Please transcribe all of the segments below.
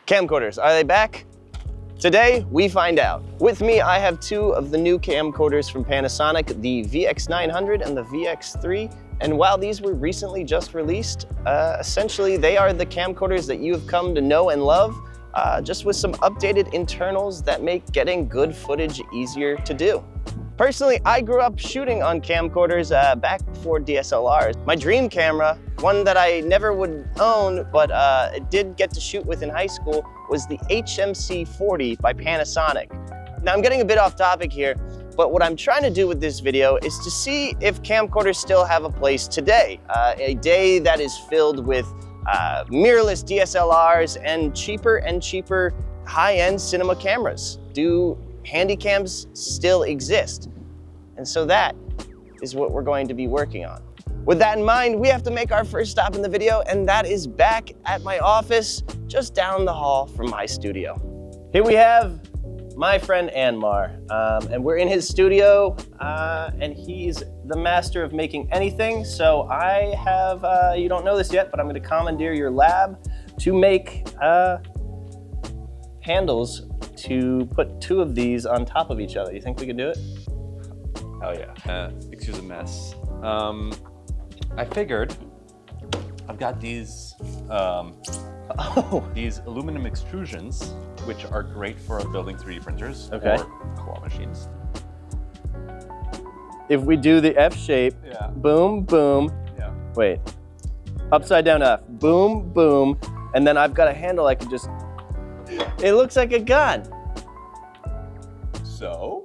Camcorders, are they back? Today, we find out. With me, I have two of the new camcorders from Panasonic, the VX900 and the VX3. And while these were recently just released, essentially they are the camcorders that you have come to know and love, just with some updated internals that make getting good footage easier to do. Personally, I grew up shooting on camcorders back before DSLRs. My dream camera, one that I never would own, but it did get to shoot with in high school, was the HMC-40 by Panasonic. Now I'm getting a bit off topic here, but what I'm trying to do with this video is to see if camcorders still have a place today. A day that is filled with mirrorless DSLRs and cheaper high-end cinema cameras. Do handycams still exist? And so that is what we're going to be working on. With that in mind, we have to make our first stop in the video, and that is back at my office, just down the hall from my studio. Here we have my friend Anmar, and we're in his studio, and he's the master of making anything. So I have, you don't know this yet, but I'm gonna commandeer your lab to make handles to put two of these on top of each other. You think we can do it? Oh yeah. Excuse the mess. I figured I've got these these aluminum extrusions, which are great for building 3D printers or claw machines. If we do the F shape, Yeah. boom, boom. Yeah. Wait, upside down F, boom, boom, and then I've got a handle I can just. It looks like a gun. So?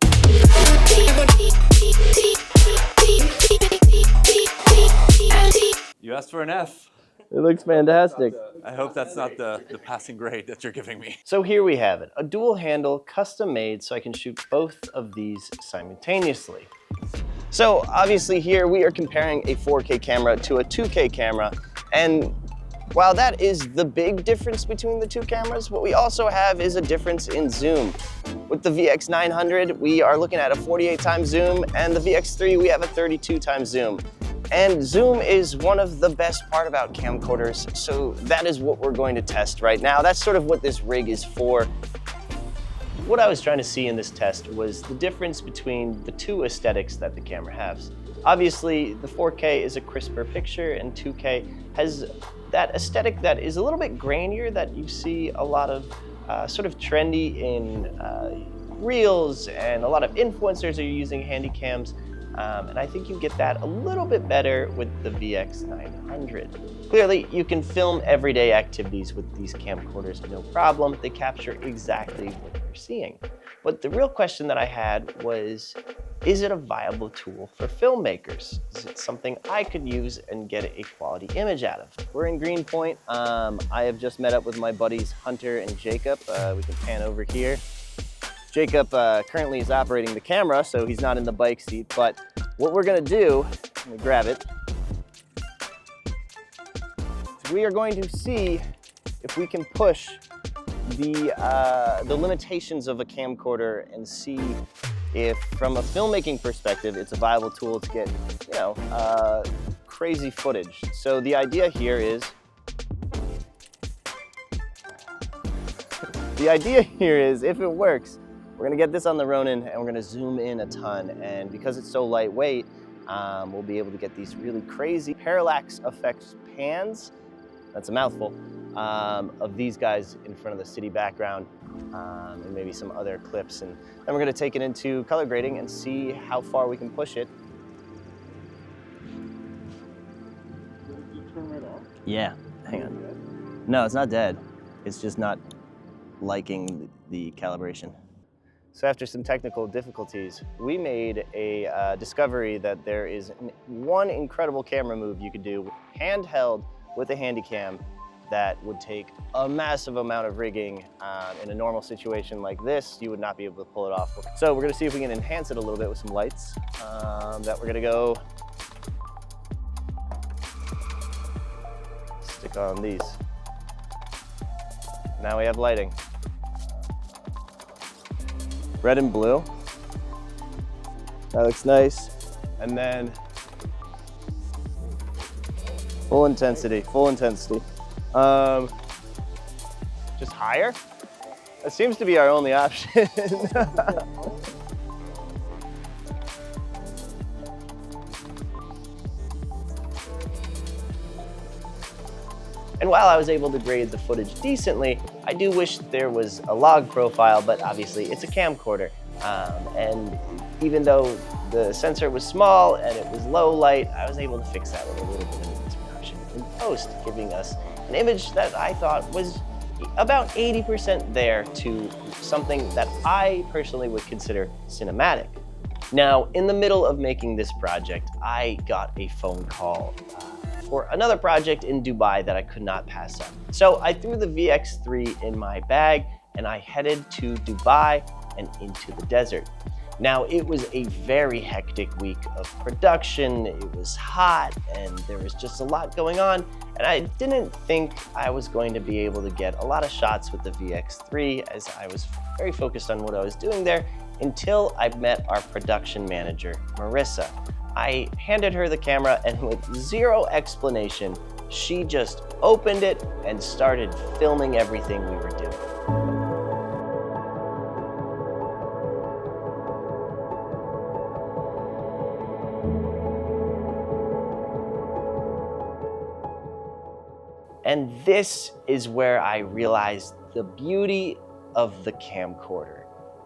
You asked for an F. It looks fantastic. I hope that's not the passing grade that you're giving me. So here we have it, a dual handle, custom made, so I can shoot both of these simultaneously. So obviously here we are comparing a 4K camera to a 2K camera, and while that is the big difference between the two cameras, what we also have is a difference in zoom. With the VX900, we are looking at a 48 times zoom, and the VX3, we have a 32 times zoom. And zoom is one of the best part about camcorders, so that is what we're going to test right now. That's sort of what this rig is for. What I was trying to see in this test was the difference between the two aesthetics that the camera has. Obviously, the 4K is a crisper picture, and 2K has that aesthetic that is a little bit grainier that you see a lot of sort of trendy in reels, and a lot of influencers are using handy cams. And I think you get that a little bit better with the VX900. Clearly, you can film everyday activities with these camcorders, no problem. They capture exactly what you're seeing. But the real question that I had was, is it a viable tool for filmmakers? Is it something I could use and get a quality image out of? We're in Greenpoint. I have just met up with my buddies Hunter and Jacob. We can pan over here. Jacob currently is operating the camera, so he's not in the bike seat, but what we're gonna do, let me grab it, is we are going to see if we can push the limitations of a camcorder and see if, from a filmmaking perspective, it's a viable tool to get, you know, crazy footage. So the idea here is, if it works, we're gonna get this on the Ronin and we're gonna zoom in a ton. And because it's so lightweight, we'll be able to get these really crazy parallax effects pans, that's a mouthful, of these guys in front of the city background, and maybe some other clips. And then we're gonna take it into color grading and see how far we can push it. Did you turn right off? Yeah, hang on. No, it's not dead. It's just not liking the calibration. So after some technical difficulties, we made a discovery that there is one incredible camera move you could do handheld with a Handycam that would take a massive amount of rigging. In a normal situation like this, you would not be able to pull it off. So we're gonna see if we can enhance it a little bit with some lights that we're gonna go stick on these. Now we have lighting. Red and blue. That looks nice. And then full intensity, full intensity. Just higher? That seems to be our only option. And while I was able to grade the footage decently, I do wish there was a log profile, but obviously it's a camcorder. And even though the sensor was small and it was low light, I was able to fix that with a little bit of inspiration in post, giving us an image that I thought was about 80% there to something that I personally would consider cinematic. Now, in the middle of making this project, I got a phone call for another project in Dubai that I could not pass up. So I threw the VX3 in my bag and I headed to Dubai and into the desert. Now, it was a very hectic week of production. It was hot and there was just a lot going on, and I didn't think I was going to be able to get a lot of shots with the VX3 as I was very focused on what I was doing there until I met our production manager, Marissa. I handed her the camera and with zero explanation, she just opened it and started filming everything we were doing. And this is where I realized the beauty of the camcorder.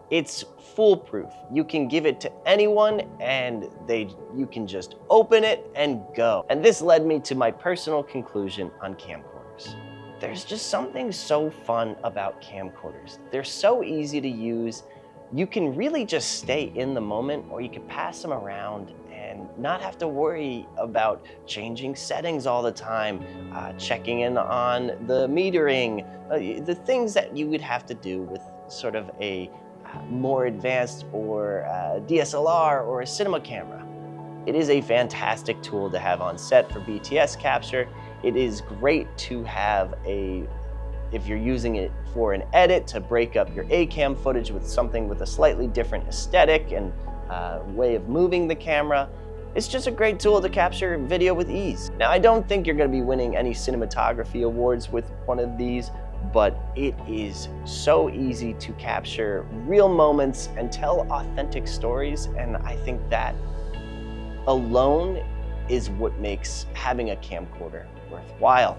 It's foolproof. You can give it to anyone and you can just open it and go. And this led me to my personal conclusion on camcorders. There's just something so fun about camcorders. They're so easy to use. You can really just stay in the moment, or you can pass them around and not have to worry about changing settings all the time, checking in on the metering, the things that you would have to do with sort of a more advanced or DSLR or a cinema camera. It is a fantastic tool to have on set for BTS capture. It is great to have if you're using it for an edit, to break up your A-cam footage with something with a slightly different aesthetic and way of moving the camera. It's just a great tool to capture video with ease. Now, I don't think you're gonna be winning any cinematography awards with one of these, but it is so easy to capture real moments and tell authentic stories, and I think that alone is what makes having a camcorder worthwhile.